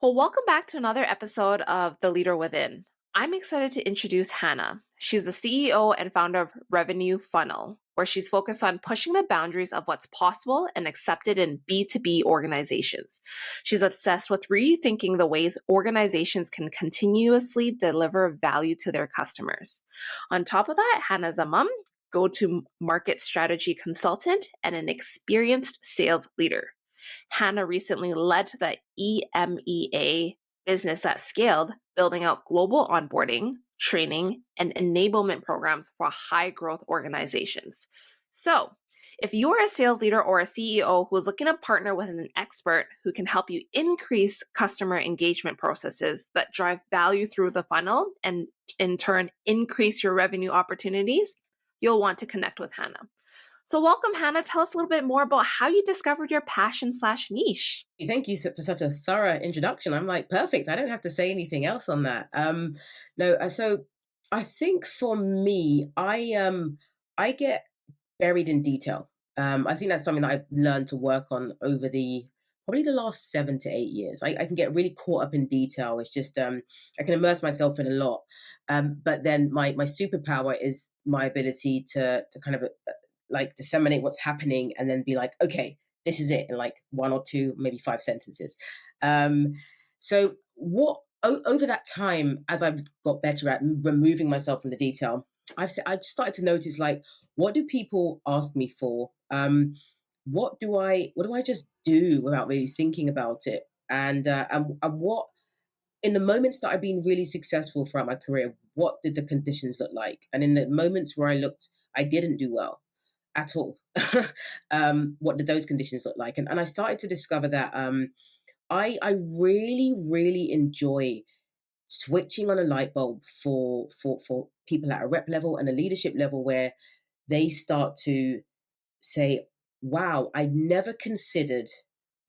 Well, welcome back to another episode of The Leader Within. I'm excited to introduce Hannah. She's the CEO and founder of Revenue Funnel, where she's focused on pushing the boundaries of what's possible and accepted in B2B organizations. She's obsessed with rethinking the ways organizations can continuously deliver value to their customers. On top of that, Hannah's a mom, go-to-market strategy consultant, and an experienced sales leader. Hannah recently led the EMEA business that scaled, building out global onboarding, training, and enablement programs for high growth organizations. So, if you are a sales leader or a CEO who is looking to partner with an expert who can help you increase customer engagement processes that drive value through the funnel and in turn increase your revenue opportunities, you'll want to connect with Hannah. So welcome, Hannah. Tell us a little bit more about how you discovered your passion/niche. Thank you for such a thorough introduction. I'm like, perfect. I don't have to say anything else on that. No, so I think for me, I get buried in detail. I think that's something that I've learned to work on over the probably the last 7 to 8 years. I can get really caught up in detail. It's just I can immerse myself in a lot. But then my superpower is my ability to kind of like disseminate what's happening and then be like, okay, this is it in like one or two, maybe five sentences. Um, so over that time, as I've got better at removing myself from the detail, I just started to notice like, what do people ask me for? What do I just do without really thinking about it? And what in the moments that I've been really successful throughout my career, what did the conditions look like? And in the moments where I didn't do well at all. What did those conditions look like? And I started to discover that I really, really enjoy switching on a light bulb for people at a rep level and a leadership level where they start to say, wow, I never considered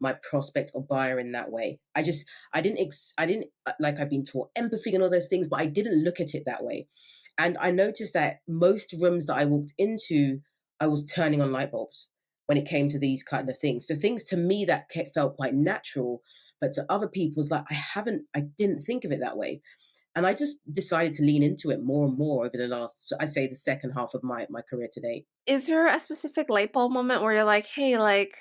my prospect or buyer in that way. I didn't like I've been taught empathy and all those things, but I didn't look at it that way. And I noticed that most rooms that I walked into, I was turning on light bulbs when it came to these kind of things. So things to me that felt quite natural, but to other people was like, I didn't think of it that way. And I just decided to lean into it more and more over the last, I say, the second half of my career today. Is there a specific light bulb moment where you're like, hey, like,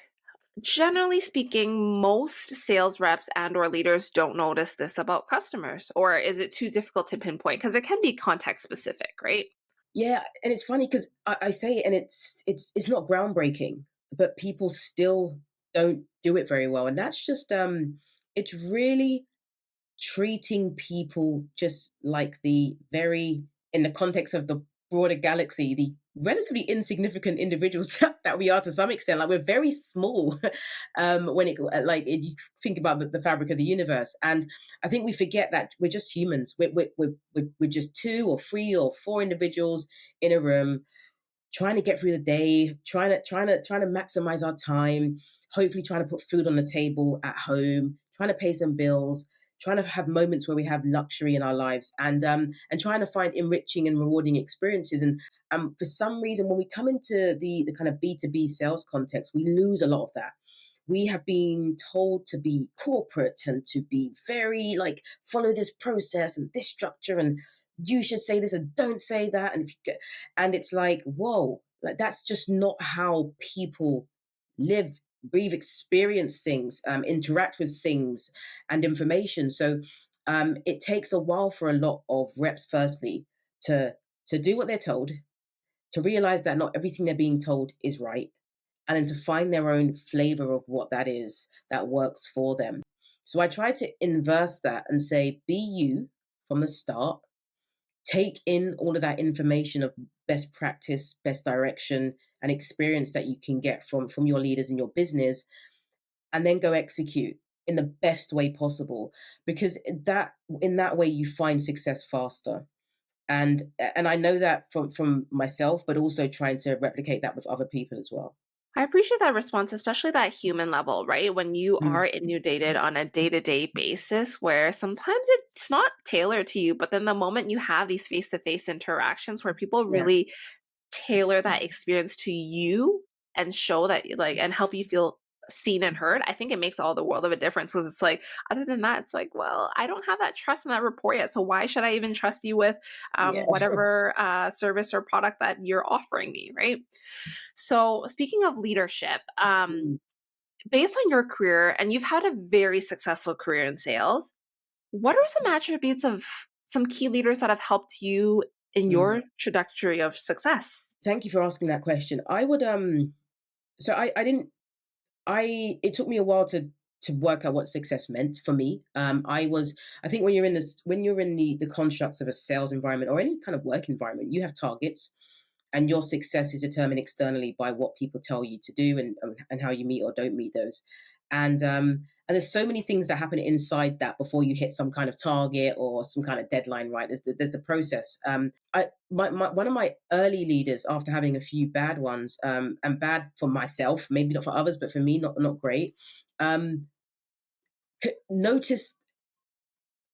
generally speaking, most sales reps and or leaders don't notice this about customers? Or is it too difficult to pinpoint? Because it can be context specific, right? Yeah, and it's funny because I say it, and it's not groundbreaking, but people still don't do it very well, and that's just it's really treating people just like the very, in the context of the broader galaxy, the relatively insignificant individuals that we are to some extent. Like we're very small when you think about the fabric of the universe. And I think we forget that we're just humans. We're just two or three or four individuals in a room trying to get through the day, trying to maximize our time, hopefully trying to put food on the table at home, trying to pay some bills, trying to have moments where we have luxury in our lives, and trying to find enriching and rewarding experiences. And for some reason, when we come into the kind of B2B sales context, we lose a lot of that. We have been told to be corporate and to be very like follow this process and this structure, and you should say this and don't say that. And if you get, and it's like, whoa, like that's just not how people live, breathe, experience things, interact with things and information. So it takes a while for a lot of reps, firstly, to to do what they're told, to realize that not everything they're being told is right, and then to find their own flavor of what that is that works for them. So I try to inverse that and say, be you from the start, take in all of that information of best practice, best direction, and experience that you can get from your leaders in your business, and then go execute in the best way possible. Because that in that way you find success faster. And I know that from myself, but also trying to replicate that with other people as well. I appreciate that response, especially that human level, right? When you are inundated on a day-to-day basis, where sometimes it's not tailored to you, but then the moment you have these face-to-face interactions where people Yeah. really tailor that experience to you and show that like and help you feel seen and heard, I think it makes all the world of a difference because it's like, other than that, it's like, well, I don't have that trust in that rapport yet. So why should I even trust you with Yeah. whatever service or product that you're offering me, right? So speaking of leadership, Mm, based on your career, and you've had a very successful career in sales, what are some attributes of some key leaders that have helped you in mm. your trajectory of success? Thank you for asking that question. I would so I didn't I it took me a while to work out what success meant for me. I think when you're in this when you're in the constructs of a sales environment or any kind of work environment, you have targets, and your success is determined externally by what people tell you to do, and how you meet or don't meet those. And there's so many things that happen inside that before you hit some kind of target or some kind of deadline, right? There's the process. One of my early leaders, after having a few bad ones, and bad for myself, maybe not for others, but for me, not great. Um, Noticed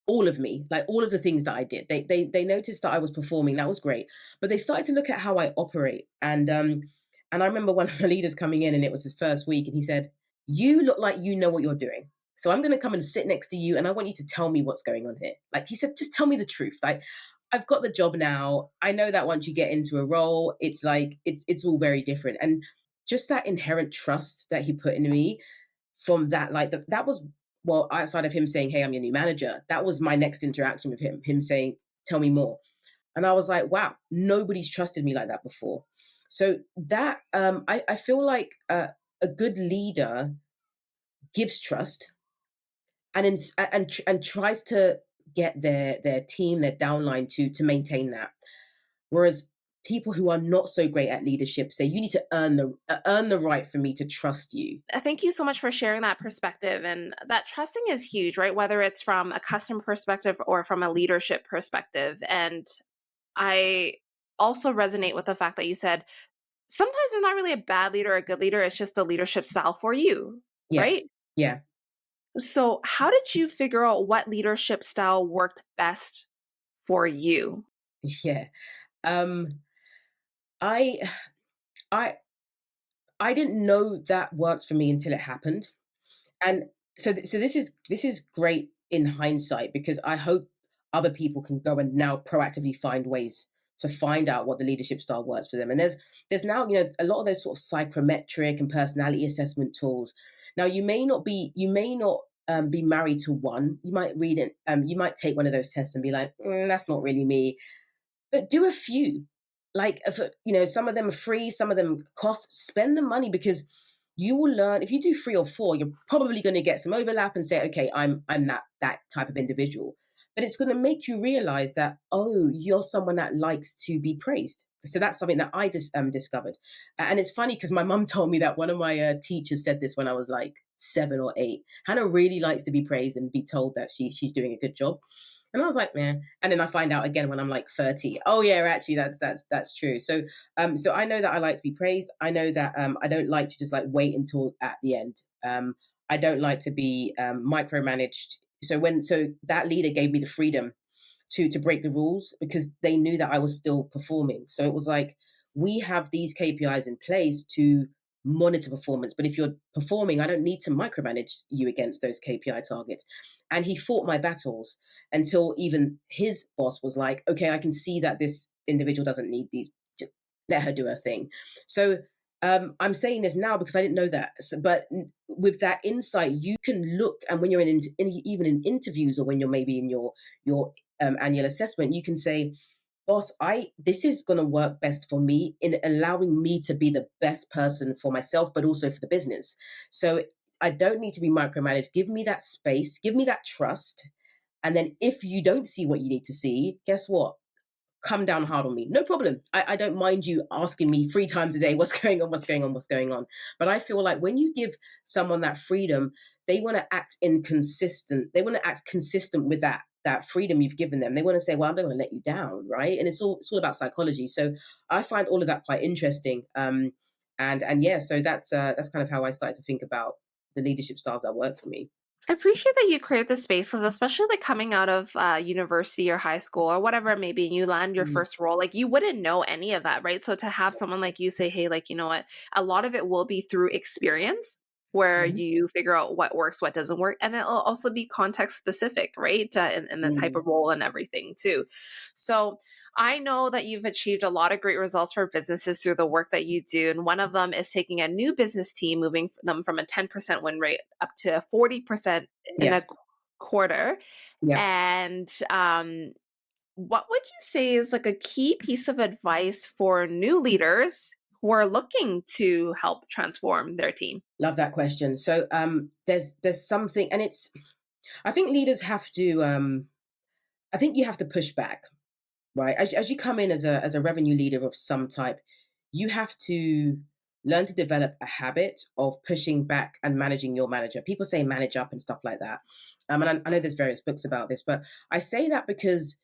all of me, like all of the things that I did. They noticed that I was performing. That was great, but they started to look at how I operate. And I remember one of the leaders coming in, and it was his first week, and he said, "You look like you know what you're doing. So I'm going to come and sit next to you, and I want you to tell me what's going on here." Like he said, "Just tell me the truth. Like I've got the job now. I know that once you get into a role, it's like it's all very different." And just that inherent trust that he put in me, from that, like that was, well, outside of him saying, "Hey, I'm your new manager," that was my next interaction with him saying, "Tell me more." And I was like, wow, nobody's trusted me like that before. So that, I feel like a good leader gives trust, and tries to get their team, their downline, to maintain that. Whereas people who are not so great at leadership say, "You need to earn the right for me to trust you." Thank you so much for sharing that perspective. And that trusting is huge, right? Whether it's from a customer perspective or from a leadership perspective. And I also resonate with the fact that you said sometimes there's not really a bad leader or a good leader. It's just the leadership style for you, Yeah, right? yeah, So, how did you figure out what leadership style worked best for you? yeah. Um, I I I didn't know that worked for me until it happened. And so this is great in hindsight, because I hope other people can go and now proactively find ways to find out what the leadership style works for them. And there's now, a lot of those sort of psychometric and personality assessment tools. Now you may not be married to one. You might read it. You might take one of those tests and be like, that's not really me. But do a few. Like, if, some of them are free, some of them cost. Spend the money, because you will learn. If you do 3 or 4, you're probably going to get some overlap and say, okay, I'm that type of individual. But it's going to make you realize that, oh, you're someone that likes to be praised. So that's something that I just discovered. And it's funny because my mum told me that one of my teachers said this when I was like 7 or 8. Hannah really likes to be praised and be told that she's doing a good job. And I was like, man. And then I find out again when I'm like 30. Oh yeah, actually that's true. So I know that I like to be praised. I know that I don't like to just like wait until at the end. I don't like to be micromanaged. So that leader gave me the freedom to break the rules, because they knew that I was still performing. So it was like, we have these KPIs in place to monitor performance, but if you're performing, I don't need to micromanage you against those KPI targets. And he fought my battles until even his boss was like, okay, I can see that this individual doesn't need these. Just let her do her thing. So I'm saying this now because I didn't know that. But with that insight, you can look, and when you're even in interviews, or when you're maybe in your annual assessment, you can say, "Boss, I this is going to work best for me in allowing me to be the best person for myself, but also for the business. So I don't need to be micromanaged. Give me that space, give me that trust, and then if you don't see what you need to see, guess what? Come down hard on me. No problem. I don't mind you asking me 3 times a day, what's going on, what's going on, what's going on." But I feel like when you give someone that freedom, they want to act inconsistent. They want to act consistent with that freedom you've given them. They want to say, well, I don't want to let you down, right? And it's all about psychology. So I find all of that quite interesting. And yeah, so that's kind of how I started to think about the leadership styles that work for me. I appreciate that you created the space because, especially like coming out of university or high school or whatever it may be, and you land your Mm, first role, like you wouldn't know any of that, right? So to have someone like you say, hey, like, you know what, a lot of it will be through experience. where Mhm. you figure out what works, what doesn't work, and it'll also be context specific, right? And the type Mm. of role and everything too. So I know that you've achieved a lot of great results for businesses through the work that you do. And one of them is taking a new business team, moving them from a 10% win rate up to 40% in a Yes. quarter. Yep. And what would you say is like a key piece of advice for new leaders who are looking to help transform their team? Love that question. So there's something, and it's, I think leaders have to I think you have to push back, right? As you come in as a revenue leader of some type, you have to learn to develop a habit of pushing back and managing your manager. People say manage up and stuff like that. And I know there's various books about this, but I say that because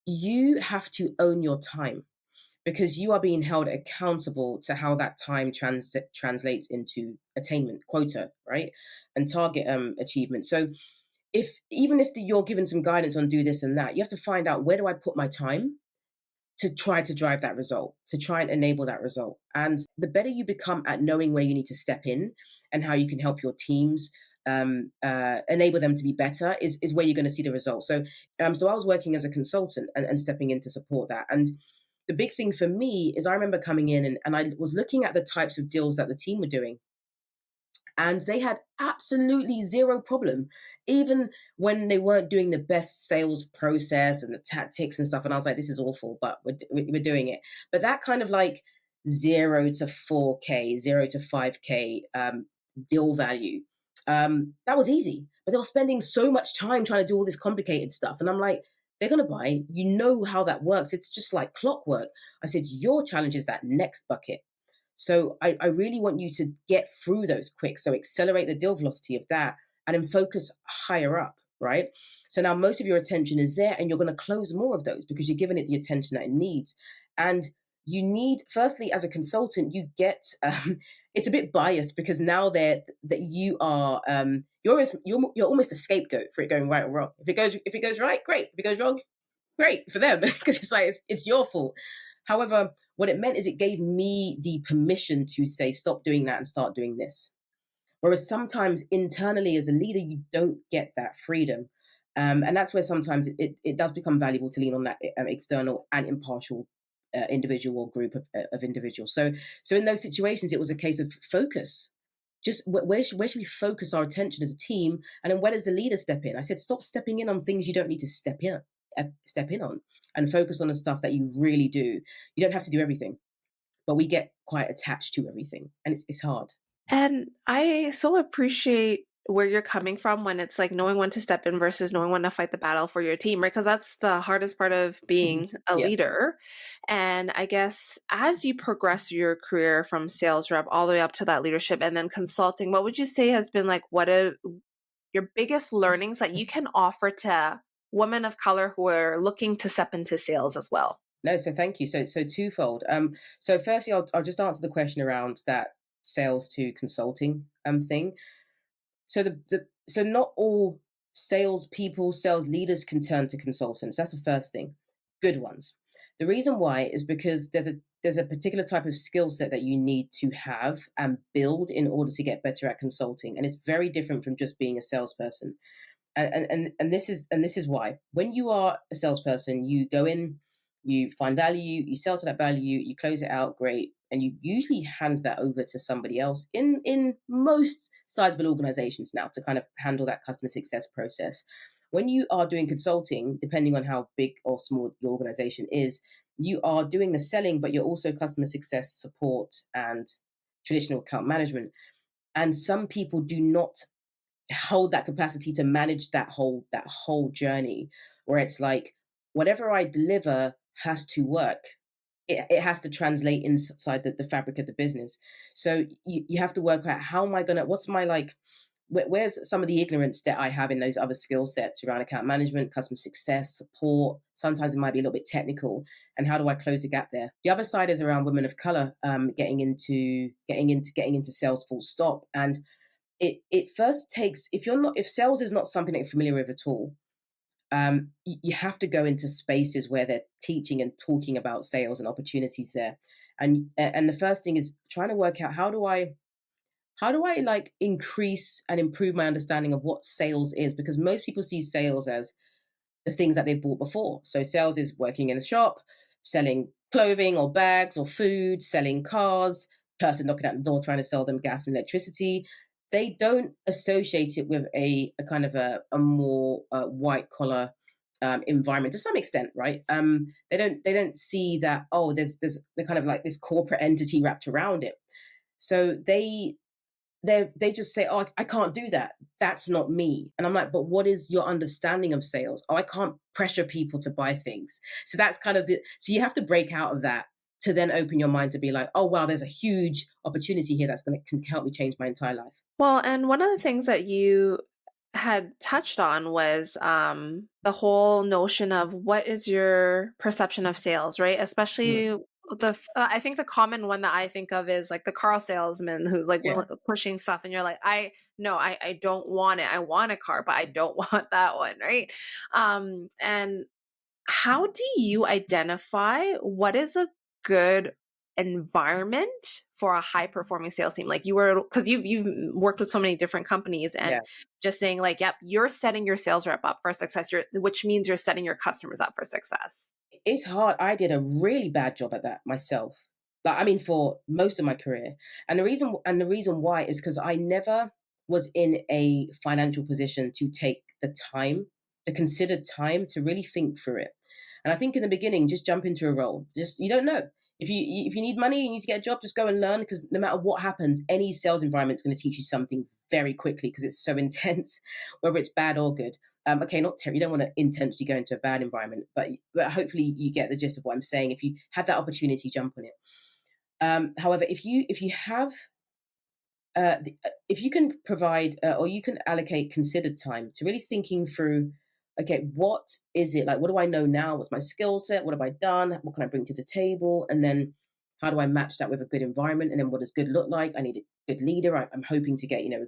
you have to own your time, because you are being held accountable to how that time translates into attainment quota, right? And target achievement. So if even if you're given some guidance on do this and that, you have to find out, where do I put my time to try to drive that result, to try and enable that result. And the better you become at knowing where you need to step in and how you can help your teams enable them to be better, is where you're going to see the results. So I was working as a consultant and stepping in to support that. And the big thing for me is, I remember coming in and I was looking at the types of deals that the team were doing, and they had absolutely zero problem, even when they weren't doing the best sales process and the tactics and stuff. And I was like, this is awful, but we're doing it. But that kind of like 0 to 4K, 0 to 5K deal value, that was easy. But they were spending so much time trying to do all this complicated stuff. And I'm like, they're going to buy, you know how that works. It's just like clockwork. I said, your challenge is that next bucket. So I really want you to get through those quick. So accelerate the deal velocity of that and then focus higher up, right? So now most of your attention is there, and you're going to close more of those because you're giving it the attention that it needs. And you need, firstly, as a consultant, you get, it's a bit biased because now that you are, you're almost a scapegoat for it going right or wrong. If it goes right, great. If it goes wrong, great for them, because it's like it's your fault. However, what it meant is it gave me the permission to say, stop doing that and start doing this. Whereas sometimes internally as a leader, you don't get that freedom. And that's where sometimes it does become valuable to lean on that external and impartial individual or group of individuals. So in those situations, it was a case of focus. Just where should we focus our attention as a team, and then where does the leader step in? I said, stop stepping in on things you don't need to step in on, and focus on the stuff that you really do. You don't have to do everything, but we get quite attached to everything, and it's hard. And I so appreciate where you're coming from when it's like knowing when to step in versus knowing when to fight the battle for your team, right? Because that's the hardest part of Mhm. being a Yeah. leader. And I guess as you progress through your career from sales rep all the way up to that leadership and then consulting, what would you say has been like your biggest learnings that you can offer to women of color who are looking to step into sales as well? No, so thank you. So twofold. So firstly, I'll just answer the question around that sales to consulting thing. So so not all sales people, sales leaders can turn to consultants. That's the first thing. Good ones. The reason why is because there's a particular type of skill set that you need to have and build in order to get better at consulting, and it's very different from just being a salesperson. And this is why, when you are a salesperson, you go in, you find value, you sell to that value, you close it out, great, and you usually hand that over to somebody else in most sizable organizations now to kind of handle that customer success process. When you are doing consulting, depending on how big or small your organization is, you are doing the selling, but you're also customer success support and traditional account management. And some people do not hold that capacity to manage that whole journey, where it's like, whatever I deliver has to work. It has to translate inside the fabric of the business. So you have to work out, how am I gonna, what's my like, where's some of the ignorance that I have in those other skill sets around account management, customer success, support. Sometimes it might be a little bit technical, and how do I close the gap there? The other side is around women of color, getting into sales, full stop. And it first takes, if sales is not something that you're familiar with at all, you have to go into spaces where they're teaching and talking about sales and opportunities there. And the first thing is trying to work out, how do I like increase and improve my understanding of what sales is? Because most people see sales as the things that they've bought before. So sales is working in a shop, selling clothing or bags or food, selling cars, person knocking at the door trying to sell them gas and electricity. They don't associate it with a kind of a more white collar environment to some extent, right? They don't see that, oh, there's the kind of like this corporate entity wrapped around it. So they just say, "Oh, I can't do that. That's not me." And I'm like, "But what is your understanding of sales?" "Oh, I can't pressure people to buy things." So that's kind of the so you have to break out of that to then open your mind to be like, "Oh, wow, there's a huge opportunity here that's going to can help me change my entire life." Well, and one of the things that you had touched on was the whole notion of what is your perception of sales, right? Mm, Especially I think the common one that I think of is like the car salesman who's like yeah. pushing stuff, and you're like, I no, I don't want it. I want a car, but I don't want that one, right? And how do you identify what is a good environment for a high performing sales team? Like you were, because you've worked with so many different companies, and Yeah. just saying like, yep, you're setting your sales rep up for success, which means you're setting your customers up for success. It's hard. I did a really bad job at that myself. Like, I mean, for most of my career. And the reason why is because I never was in a financial position to take the time, the considered time to really think through it. And I think in the beginning, just jump into a role. Just you don't know. If you need money, you need to get a job, just go and learn, because no matter what happens, any sales environment is going to teach you something very quickly because it's so intense, whether it's bad or good. Okay, not terrible. You don't want to intentionally go into a bad environment, but hopefully you get the gist of what I'm saying. If you have that opportunity, jump on it. However, if you have if you can provide or you can allocate considered time to really thinking through, okay, what is it like? What do I know now? What's my skill set? What have I done? What can I bring to the table? And then how do I match that with a good environment? And then what does good look like? I need a good leader. I'm hoping to get a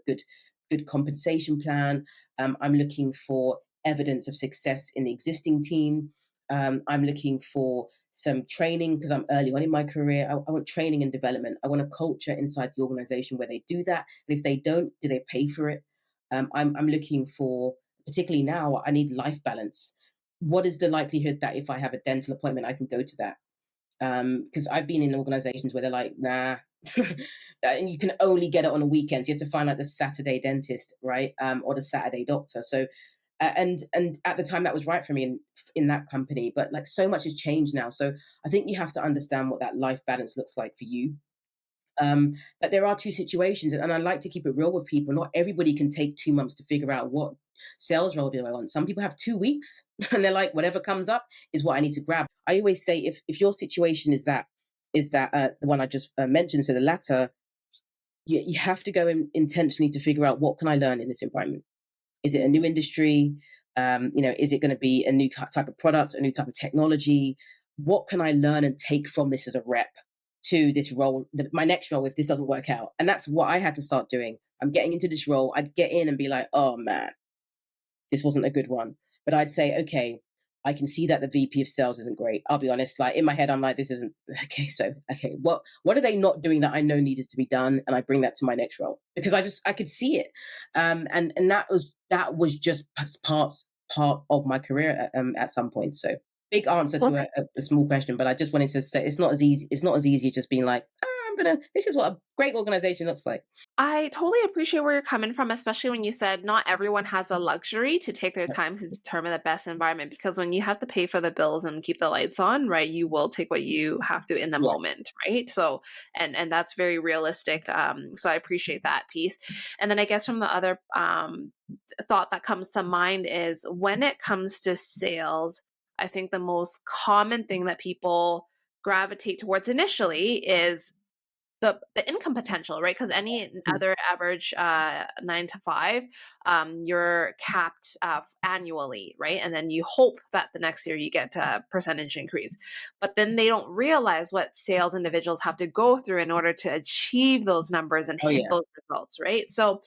good compensation plan. I'm looking for evidence of success in the existing team. I'm looking for some training because I'm early on in my career. I want training and development. I want a culture inside the organization where they do that. And if they don't, do they pay for it? I'm looking for, particularly now, I need life balance. What is the likelihood that if I have a dental appointment, I can go to that? Because I've been in organizations where they're like, nah, and you can only get it on the weekends. You have to find like the Saturday dentist, right? Or the Saturday doctor. So and at the time that was right for me in that company, but like so much has changed now. So I think you have to understand what that life balance looks like for you. But there are two situations, and I like to keep it real with people. Not everybody can take 2 months to figure out what sales role do I want. Some people have 2 weeks, and they're like, whatever comes up is what I need to grab. I always say, if your situation is that the one I just mentioned, so the latter, you have to go in intentionally to figure out what can I learn in this environment. Is it a new industry? Is it going to be a new type of product, a new type of technology? What can I learn and take from this as a rep to this role, my next role, if this doesn't work out? And that's what I had to start doing. I'm getting into this role. I'd get in and be like, oh man, this wasn't a good one. But I'd say, okay, I can see that the VP of sales isn't great. I'll be honest. Like in my head, I'm like, this isn't okay. So, okay, what are they not doing that I know needed to be done? And I bring that to my next role because I could see it, and that was just part of my career at some point. So, big answer Well, to a small question, but I just wanted to say it's not as easy. It's not as easy as just being like, I'm gonna. This is what a great organization looks like. I totally appreciate where you're coming from, especially when you said not everyone has the luxury to take their time to determine the best environment. Because when you have to pay for the bills and keep the lights on, right, you will take what you have to in the Yeah. moment, right? So, and that's very realistic. So I appreciate that piece. And then I guess from the other thought that comes to mind is when it comes to sales, I think the most common thing that people gravitate towards initially is the income potential, right? Because any Mm. other average 9 to 5, you're capped annually, right? And then you hope that the next year you get a percentage increase. But then they don't realize what sales individuals have to go through in order to achieve those numbers and Oh hit yeah. those results, right? So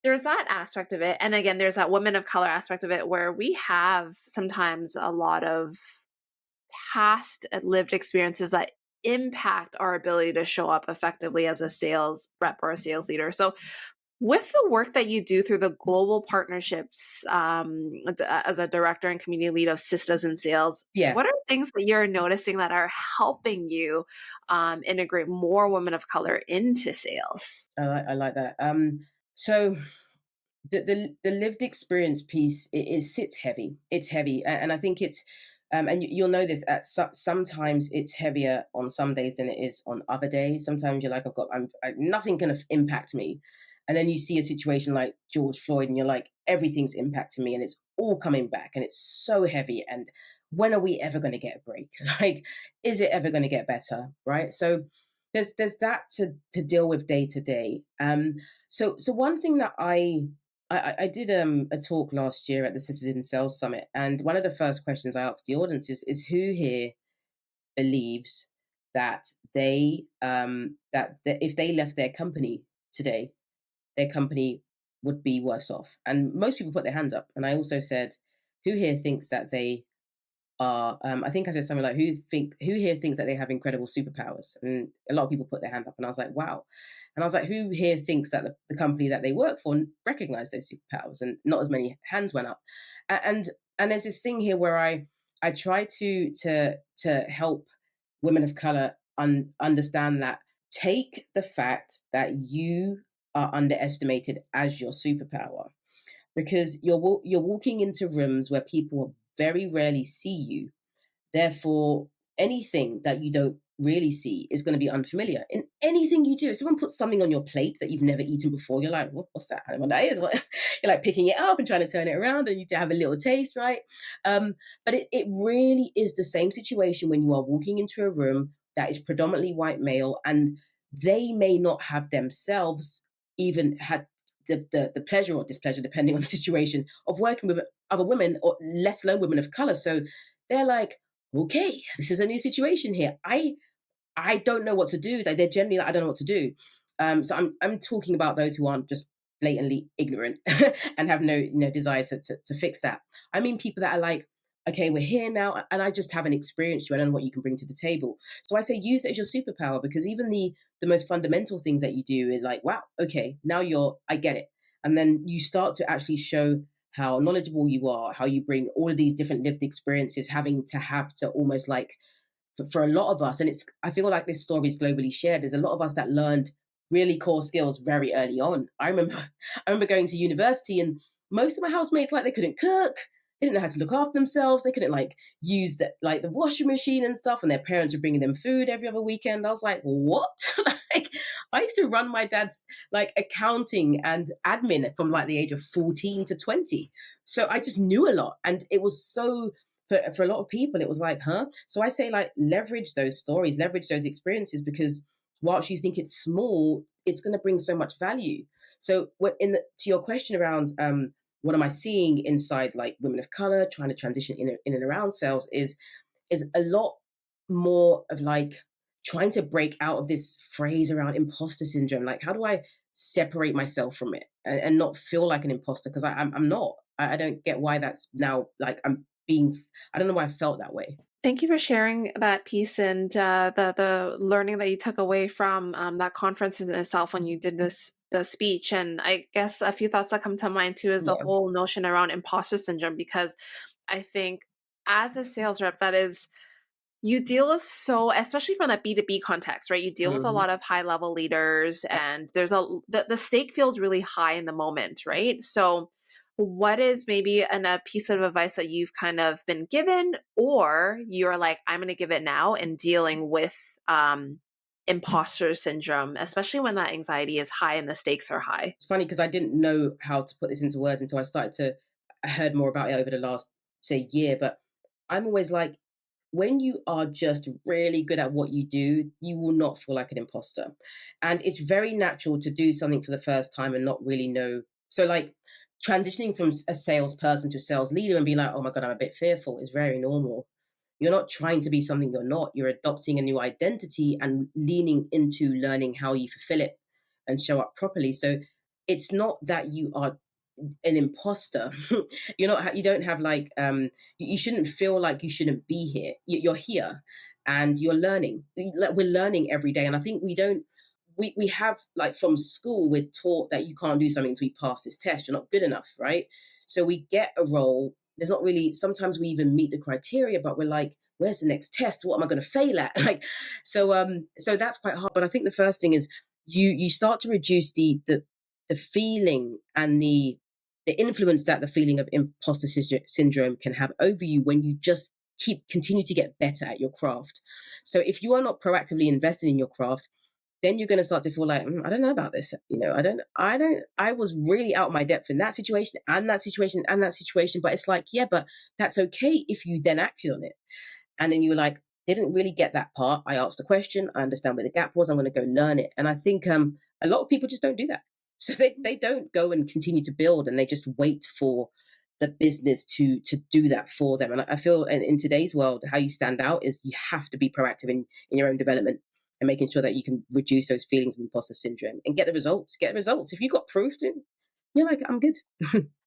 there's that aspect of it. And again, there's that women of color aspect of it where we have sometimes a lot of past lived experiences that impact our ability to show up effectively as a sales rep or a sales leader. So, with the work that you do through the global partnerships as a director and community lead of Sisters in Sales, Yeah, what are things that you're noticing that are helping you integrate more women of color into sales? I like that. So the lived experience piece, it sits heavy. It's heavy, and I think it's and you'll know this at sometimes it's heavier on some days than it is on other days. Sometimes you're like, nothing can impact me, and then you see a situation like George Floyd, and you're like, everything's impacting me, and it's all coming back, and it's so heavy. And when are we ever going to get a break? Like, is it ever going to get better? Right? So there's that to deal with day to day. So one thing that I did a talk last year at the Citizen Sales Summit, and one of the first questions I asked the audience is who here believes that that if they left their company today, their company would be worse off. And most people put their hands up. And I also said, who here thinks that they are I think I said something like who here thinks that they have incredible superpowers, and a lot of people put their hand up, and I was like, wow. And I was like, who here thinks that the company that they work for recognize those superpowers? And not as many hands went up. And there's this thing here where I try to help women of color understand that, take the fact that you are underestimated as your superpower, because you're walking into rooms where people very rarely see you. Therefore, anything that you don't really see is going to be unfamiliar. In anything you do, if someone puts something on your plate that you've never eaten before, you're like, what's that? I don't know what that is. What? You're like picking it up and trying to turn it around, and you have a little taste, right? But it really is the same situation when you are walking into a room that is predominantly white male, and they may not have themselves even had the pleasure or displeasure, depending on the situation, of working with other women, or let alone women of color. So they're like, okay, this is a new situation here. I don't know what to do. They're generally like, I don't know what to do. So I'm talking about those who aren't just blatantly ignorant and have no desire to fix that. I mean people that are like, okay, we're here now, and I just haven't experienced you. I don't know what you can bring to the table. So I say use it as your superpower, because even the most fundamental things that you do is like, wow, okay, now I get it. And then you start to actually show how knowledgeable you are, how you bring all of these different lived experiences, having to have to almost like for a lot of us, and I feel like this story is globally shared. There's a lot of us that learned really core skills very early on. I remember going to university, and most of my housemates, like, they couldn't cook, they didn't know how to look after themselves, they couldn't like use the washing machine and stuff, and their parents were bringing them food every other weekend. I was like, what? Like, I used to run my dad's like accounting and admin from like the age of 14 to 20. So I just knew a lot, and it was so, for a lot of people, it was like, huh? So I say, like, leverage those stories, leverage those experiences, because whilst you think it's small, it's going to bring so much value. So to your question around what am I seeing inside like women of color trying to transition in and around sales, is a lot more of like trying to break out of this phrase around imposter syndrome. Like, how do I separate myself from it, and not feel like an imposter? Because I'm not. I don't get why that's now like I'm being. I don't know why I felt that way. Thank you for sharing that piece and the learning that you took away from that conference in itself when you did the speech. And I guess a few thoughts that come to mind too is the Yeah. whole notion around imposter syndrome, because I think as a sales rep, that is, you deal with, so especially from that B2B context, right? You deal with a Mhm. lot of high level leaders, and the stake feels really high in the moment, right? So what is maybe a piece of advice that you've kind of been given, or you're like, I'm going to give it now, in dealing with imposter syndrome, especially when that anxiety is high and the stakes are high? It's funny because I didn't know how to put this into words until I heard more about it over the last, say, year. But I'm always like, when you are just really good at what you do, you will not feel like an imposter. And it's very natural to do something for the first time and not really know. So, like, transitioning from a salesperson to a sales leader and being like, oh my God, I'm a bit fearful, is very normal. You're not trying to be something you're not. You're adopting a new identity and leaning into learning how you fulfill it and show up properly. So it's not that you are an imposter. You don't have like you shouldn't feel like you shouldn't be here. You're here and you're learning. Like, we're learning every day, and I think we don't. We have, like, from school we're taught that you can't do something until you pass this test, you're not good enough, right? So we get a role, there's not really, sometimes we even meet the criteria, but we're like, where's the next test, what am I going to fail at? Like, so that's quite hard. But I think the first thing is you start to reduce the feeling and the influence that the feeling of imposter syndrome can have over you when you just continue to get better at your craft. So if you are not proactively invested in your craft, then you're going to start to feel like, I don't know about this. I was really out of my depth in that situation and that situation and that situation. But it's like, yeah, but that's okay if you then acted on it. And then you were like, didn't really get that part. I asked a question. I understand where the gap was. I'm going to go learn it. And I think a lot of people just don't do that. So they don't go and continue to build, and they just wait for the business to do that for them. And I feel in today's world, how you stand out is you have to be proactive in your own development and making sure that you can reduce those feelings of imposter syndrome and get the results. Get the results. If you got proof, then you're like, I'm good.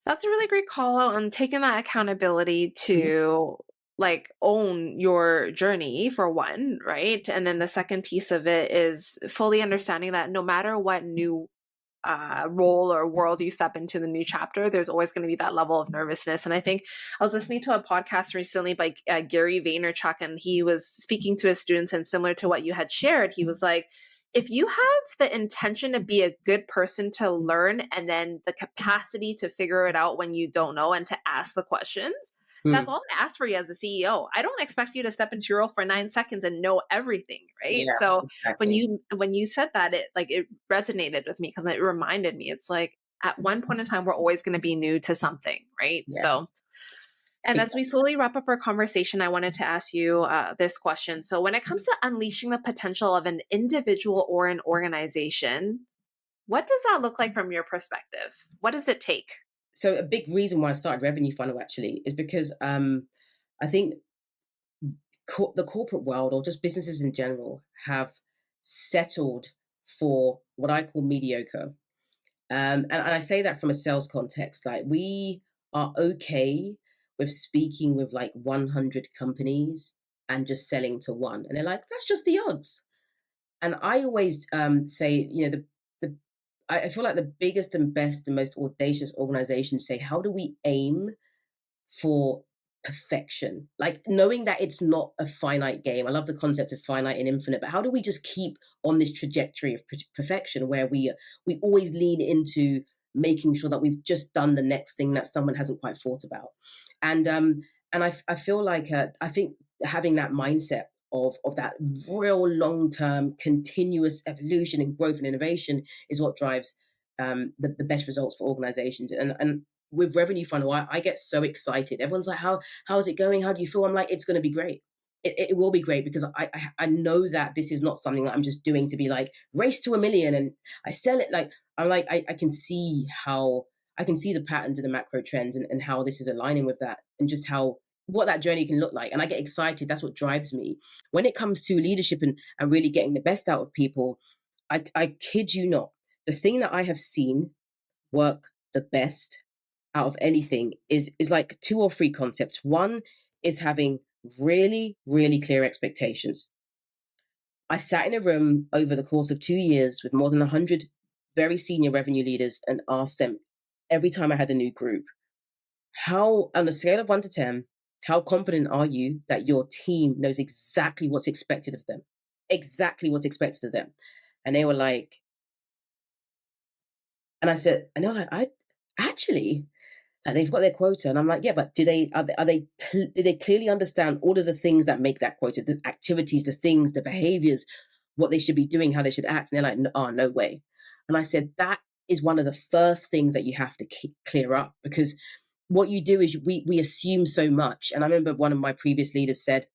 That's a really great call out on taking that accountability Mhm. to like own your journey for one, right? And then the second piece of it is fully understanding that no matter what new role or world you step into the new chapter, there's always going to be that level of nervousness. And I think I was listening to a podcast recently by Gary Vaynerchuk, and he was speaking to his students, and similar to what you had shared, he was like, if you have the intention to be a good person to learn and then the capacity to figure it out when you don't know and to ask the questions, that's Mm. all I ask for you as a CEO. I don't expect you to step into your role for 9 seconds and know everything, right? Yeah, So exactly. when you said that, it resonated with me because it reminded me, it's like at one point in time we're always going to be new to something, right? Yeah, So, and as we exactly. slowly wrap up our conversation, I wanted to ask you this question. So when it comes to unleashing the potential of an individual or an organization, what does that look like from your perspective? What does it take? So a big reason why I started Revenue Funnel actually is because I think the corporate world, or just businesses in general, have settled for what I call mediocre. And I say that from a sales context. Like, we are okay with speaking with like 100 companies and just selling to one. And they're like, that's just the odds. And I always say, the I feel like the biggest and best and most audacious organizations say, how do we aim for perfection, like knowing that it's not a finite game. I love the concept of finite and infinite, but how do we just keep on this trajectory of perfection where we always lean into making sure that we've just done the next thing that someone hasn't quite thought about. And um and i, I feel like I think having that mindset of that real long-term continuous evolution and growth and innovation is what drives the best results for organizations. And with Revenue Funnel, I get so excited. Everyone's like, how is it going? How do you feel? I'm like, it's going to be great. It will be great, because I know that this is not something that I'm just doing to be like race to a million and I sell it. Like, I'm like, I can see how I can see the patterns and the macro trends, and how this is aligning with that, and just how what that journey can look like. And I get excited. That's what drives me when it comes to leadership and really getting the best out of people. I kid you not, the thing that I have seen work the best out of anything is like two or three concepts. One is having really, really clear expectations. I sat in a room over the course of 2 years with more than 100 very senior revenue leaders and asked them every time I had a new group, how, on a scale of 1 to 10, how confident are you that your team knows exactly what's expected of them? Exactly what's expected of them. And they were like, and I said, and they were like, I actually, and they've got their quota, and I'm like, yeah, but do they clearly understand all of the things that make that quota, the activities, the things, the behaviors, what they should be doing, how they should act? And they're like, oh, no way. And I said, that is one of the first things that you have to clear up, because what you do is we assume so much. And I remember one of my previous leaders said,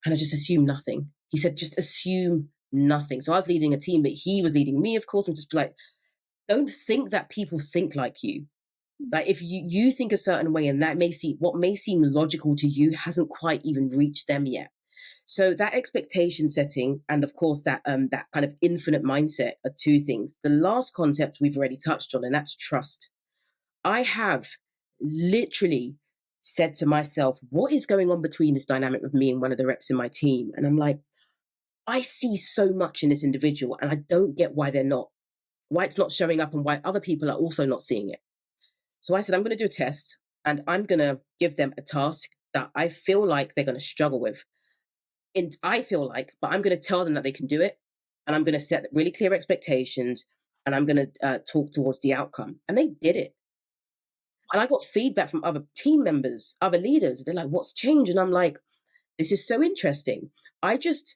and I just assume nothing. He said, just assume nothing. So I was leading a team, but he was leading me, of course. I'm just like, don't think that people think like you. Like, if you think a certain way, and that may seem what may seem logical to you hasn't quite even reached them yet. So that expectation setting, and of course that kind of infinite mindset, are two things. The last concept we've already touched on, and that's trust. I have literally said to myself, what is going on between this dynamic with me and one of the reps in my team? And I'm like, I see so much in this individual and I don't get why it's not showing up and why other people are also not seeing it. So I said, I'm going to do a test and I'm going to give them a task that I feel like they're going to struggle with. And I feel like, but I'm going to tell them that they can do it. And I'm going to set really clear expectations and I'm going to talk towards the outcome. And they did it. And I got feedback from other team members, other leaders. They're like, what's changed? And I'm like, this is so interesting. I just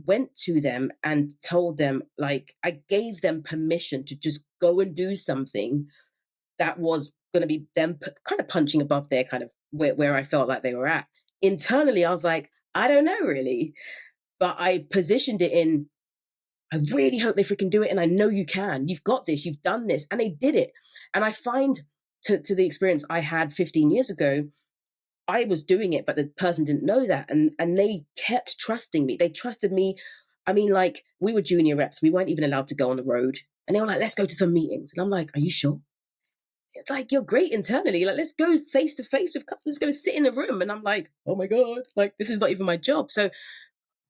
went to them and told them, like, I gave them permission to just go and do something that was going to be them kind of punching above their kind of where I felt like they were at. Internally, I was like, I don't know really, but I positioned it in, I really hope they freaking do it. And I know you can. You've got this. You've done this. And they did it. And I find to the experience I had 15 years ago, I was doing it, but the person didn't know that. And they kept trusting me. They trusted me. I mean, like, we were junior reps. We weren't even allowed to go on the road. And they were like, let's go to some meetings. And I'm like, are you sure? It's like, you're great internally. Like, let's go face to face with customers. Let's go sit in a room. And I'm like, oh my God, like, this is not even my job. So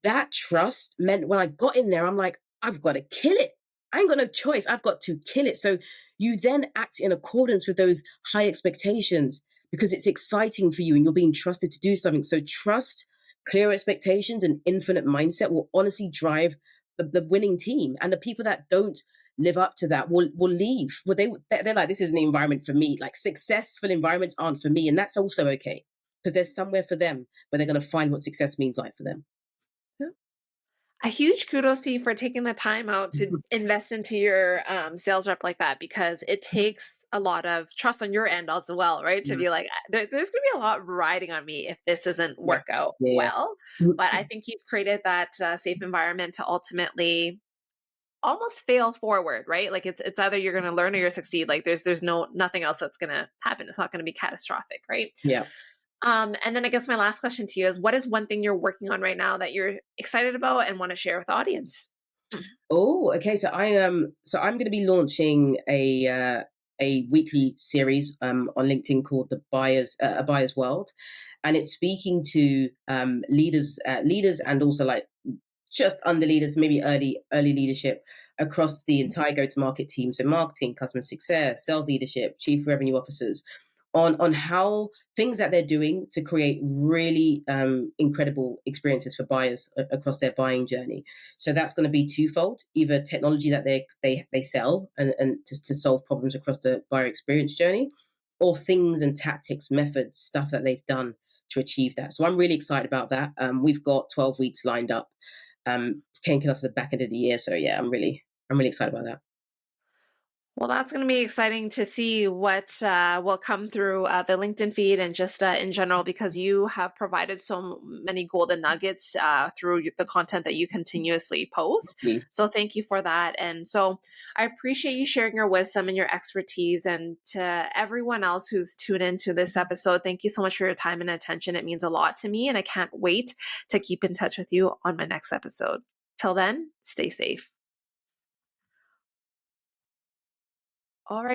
that trust meant when I got in there, I'm like, I've got to kill it. I ain't got no choice. I've got to kill it. So you then act in accordance with those high expectations because it's exciting for you and you're being trusted to do something. So trust, clear expectations, and infinite mindset will honestly drive the winning team. And the people that don't live up to that will leave. Well, they're like, this isn't the environment for me. Like, successful environments aren't for me. And that's also okay because there's somewhere for them where they're going to find what success means like for them. A huge kudos to you for taking the time out to invest into your sales rep like that, because it takes a lot of trust on your end as well, right? To Yeah. be like, there's going to be a lot riding on me if this doesn't Yeah. work out Yeah. well. But I think you've created that safe environment to ultimately almost fail forward, right? Like it's either you're going to learn or you're succeed. Like there's nothing else that's going to happen. It's not going to be catastrophic, right? Yeah. And then I guess my last question to you is, what is one thing you're working on right now that you're excited about and want to share with the audience? Oh, okay. So I'm going to be launching a weekly series on LinkedIn called the Buyers A Buyer's World, and it's speaking to leaders, and also like just under leaders, maybe early leadership across the entire go to market team. So marketing, customer success, sales leadership, chief revenue officers, on how things that they're doing to create really incredible experiences for buyers across their buying journey. So that's going to be twofold: either technology that they sell and just to solve problems across the buyer experience journey, or things and tactics, methods, stuff that they've done to achieve that. So I'm really excited about that. We've got 12 weeks lined up, kicking us at the back end of the year. So yeah, I'm really excited about that. Well, that's going to be exciting to see what will come through the LinkedIn feed and just in general, because you have provided so many golden nuggets through the content that you continuously post. Please. So thank you for that. And so I appreciate you sharing your wisdom and your expertise. And to everyone else who's tuned into this episode, thank you so much for your time and attention. It means a lot to me, and I can't wait to keep in touch with you on my next episode. Till then, stay safe. All right.